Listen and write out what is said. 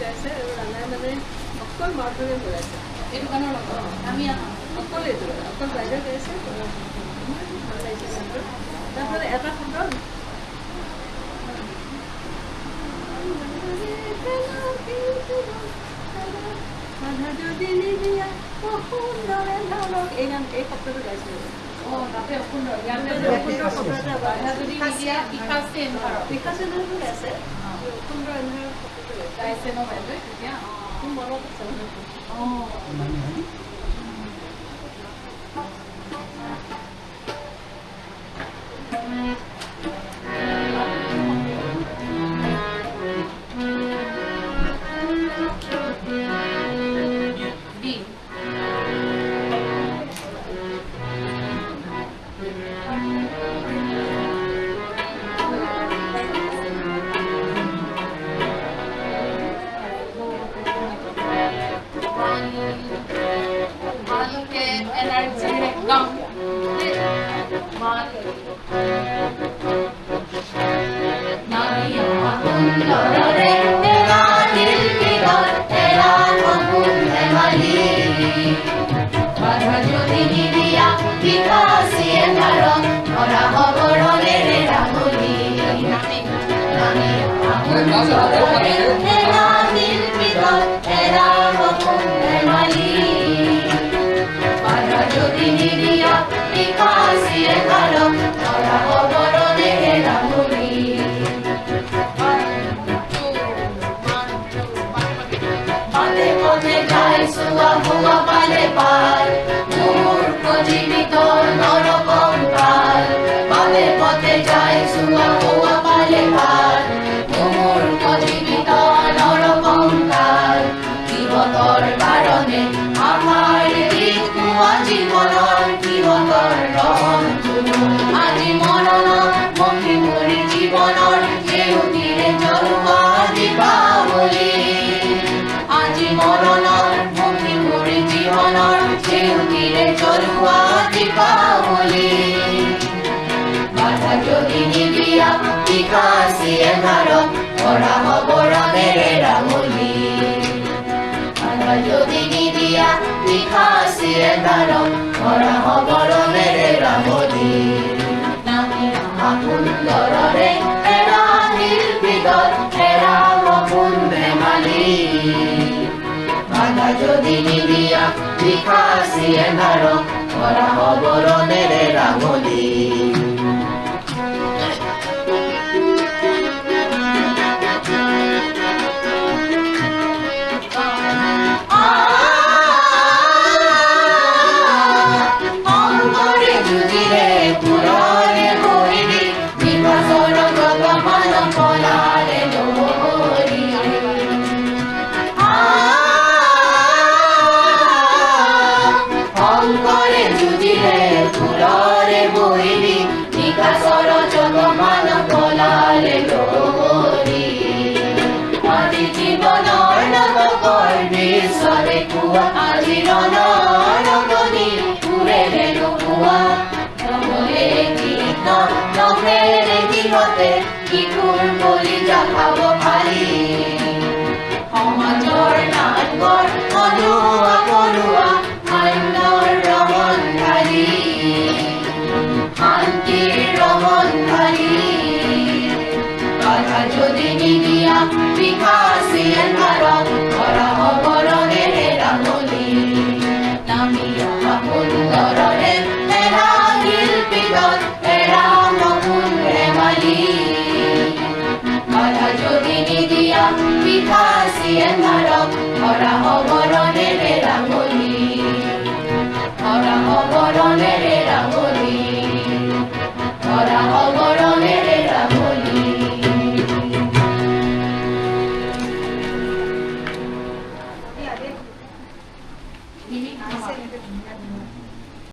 গাইছে আৰু ৰাণাই মানে অকল মাৰধৰে বজাইছে এইটো গানৰ লগত আমি অকল এইটো অকল বাইদেউ গাইছে ভাল লাগিছে গানটো তাৰপিছত এটা শব্দ এই গান এই শব্দটো গাইছে তাতে সুন্দৰ ইয়াতে সুন্দৰ যদি দিয়া পিকাছে বিকাশে গাইছে সুন্দৰ এন্ধাৰ শব্দটো গাইছে ন বাইদেউ তেতিয়া মনত আছে যদি নিদিয়া বিকাশী এন্ধাৰক কৰা অৱৰণেৰে ৰাঙলী সমাজৰ নাটকৰ অনুৱা কৰোৱা আইনৰ ৰমনধাৰী শান্তিৰ ৰমনধাৰী বাধা যদি নিদিয়া বিকাশী এন্ধাৰক কৰা অৱৰণেৰে ৰাঙলী নামি অহা সুন্দৰৰে এৰা শিল্পীগত এৰা সপোন ধেমালি বাধা যদি নিদিয়া বিকাশী এন্ধাৰক কৰা অৱৰণেৰে ৰাঙলী কৰা অৱৰণেৰে ৰাঙলী কৰা অৱৰণেৰে ৰাঙলী